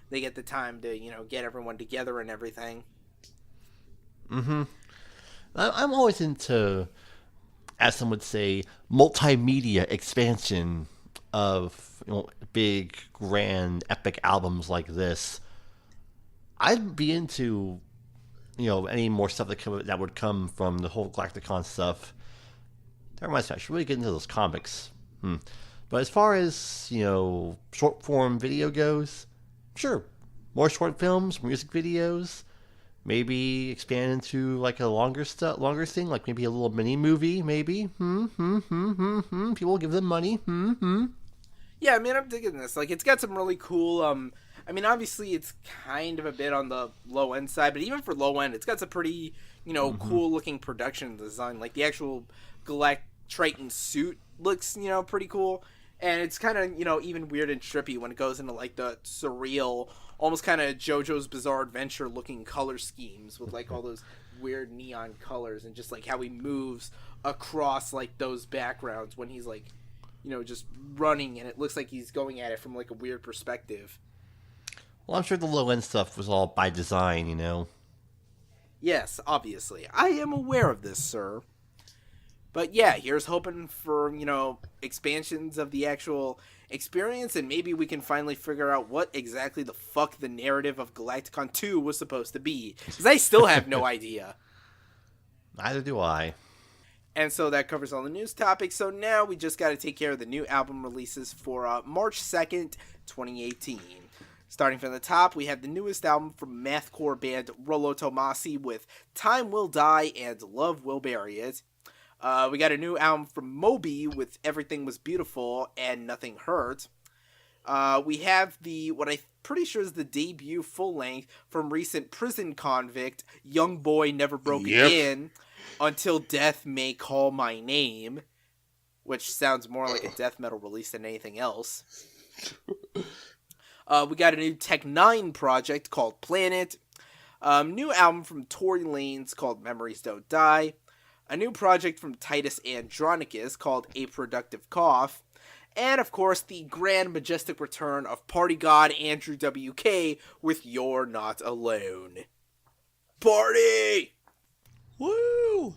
they get the time to, get everyone together and everything. Mm-hmm. I'm always into, as some would say, multimedia expansion of big, grand, epic albums like this. I'd be into any more stuff that would come from the whole Galaktikon stuff. That reminds me, I should really get into those comics. But as far as short form video goes, sure, more short films, music videos. Maybe expand into like a longer thing, like maybe a little mini movie, maybe. People give them money. Yeah, I mean, I'm digging this. Like, it's got some really cool. I mean, obviously, it's kind of a bit on the low end side, but even for low end, it's got some pretty, cool looking production design. Like the actual Triton suit looks, pretty cool, and it's kind of, even weird and trippy when it goes into like the surreal, almost kind of JoJo's Bizarre Adventure looking color schemes with like all those weird neon colors and just like how he moves across like those backgrounds when he's like, just running, and it looks like he's going at it from like a weird perspective. Well, I'm sure the low end stuff was all by design, Yes, obviously. I am aware of this, sir. But yeah, here's hoping for, expansions of the actual experience, and maybe we can finally figure out what exactly the fuck the narrative of Galaktikon 2 was supposed to be. Because I still have no idea. Neither do I. And so that covers all the news topics. So now we just got to take care of the new album releases for March 2nd, 2018. Starting from the top, we have the newest album from mathcore band Rollo Tomasi with Time Will Die and Love Will Bury It. We got a new album from Moby with Everything Was Beautiful and Nothing Hurt. We have what I'm pretty sure is the debut full-length from recent prison convict Young Boy Never Broke Again, Until Death May Call My Name, which sounds more like a death metal release than anything else. We got a new Tech 9 project called Planet. New album from Tory Lanez called Memories Don't Die. A new project from Titus Andronicus called A Productive Cough. And, of course, the grand majestic return of party god Andrew WK with You're Not Alone. Party! Woo!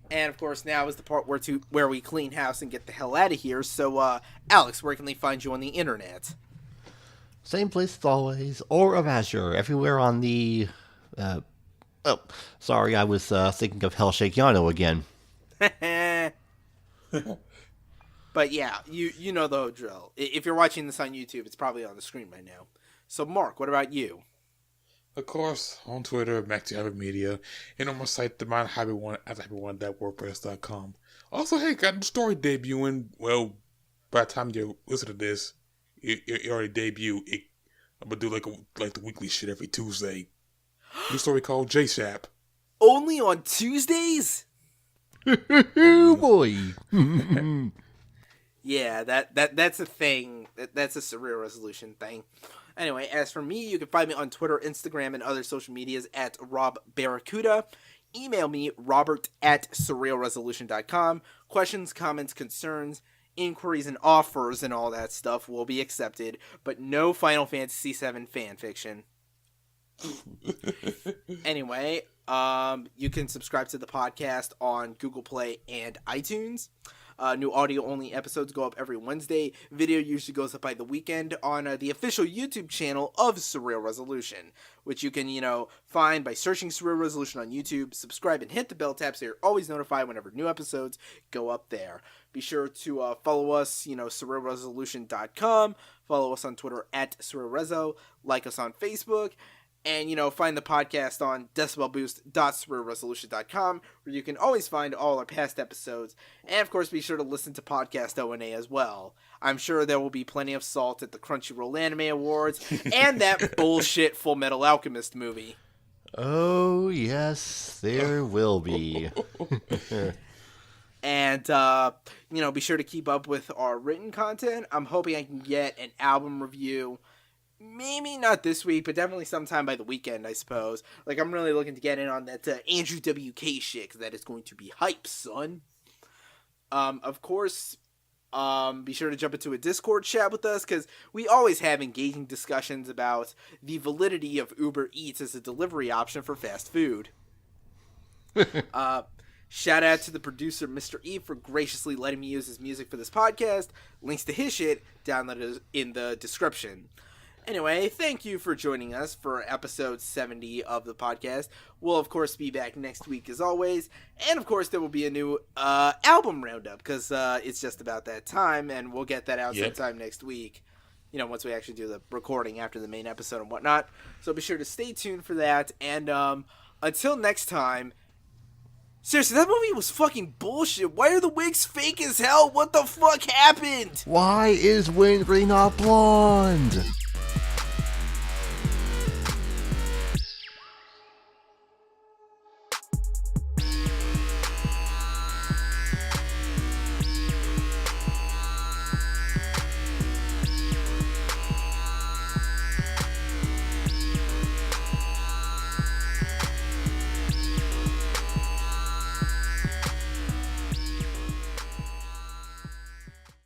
And, of course, now is the part where we clean house and get the hell out of here. So, Alex, where can they find you on the internet? Same place as always, or of Azure, everywhere on the... Oh, sorry, I was thinking of Hellshake Yano again. But yeah, you know the drill. If you're watching this on YouTube, it's probably on the screen right now. So, Mark, what about you? Of course, on Twitter, MacTheater Media, and on my site, The Mind Hobby One at happyone.wordpress.com. Also, hey, got the story debuting. Well, by the time you listen to this, it already debuted. I'm gonna do like the weekly shit every Tuesday. New story called JSAP. Only on Tuesdays? Oh boy! Yeah, that's a thing. That's a Surreal Resolution thing. Anyway, as for me, you can find me on Twitter, Instagram, and other social medias at Rob Barracuda. Email me, robert@surrealresolution.com. Questions, comments, concerns, inquiries, and offers, and all that stuff will be accepted, but no Final Fantasy VII fanfiction. Anyway, you can subscribe to the podcast on Google Play and iTunes. New audio-only episodes go up every Wednesday. Video usually goes up by the weekend on the official YouTube channel of Surreal Resolution, which you can, find by searching Surreal Resolution on YouTube, subscribe, and hit the bell tab so you're always notified whenever new episodes go up there. Be sure to follow us, surrealresolution.com, follow us on Twitter at SurrealRezo, like us on Facebook, And, find the podcast on decibelboost.surrealresolution.com, where you can always find all our past episodes. And, of course, be sure to listen to Podcast O&A as well. I'm sure there will be plenty of salt at the Crunchyroll Anime Awards and that bullshit Full Metal Alchemist movie. Oh, yes, there will be. And, be sure to keep up with our written content. I'm hoping I can get an album review. Maybe not this week, but definitely sometime by the weekend, I suppose. Like, I'm really looking to get in on that Andrew WK shit, because that is going to be hype, son. Of course, be sure to jump into a Discord chat with us, because we always have engaging discussions about the validity of Uber Eats as a delivery option for fast food. Shout out to the producer, Mr. E, for graciously letting me use his music for this podcast. Links to his shit down in the description. Anyway, thank you for joining us for episode 70 of the podcast. We'll, of course, be back next week as always. And, of course, there will be a new album roundup, because it's just about that time, and we'll get that out sometime next week. Once we actually do the recording after the main episode and whatnot. So be sure to stay tuned for that. And until next time, seriously, that movie was fucking bullshit. Why are the wigs fake as hell? What the fuck happened? Why is Winry not blonde?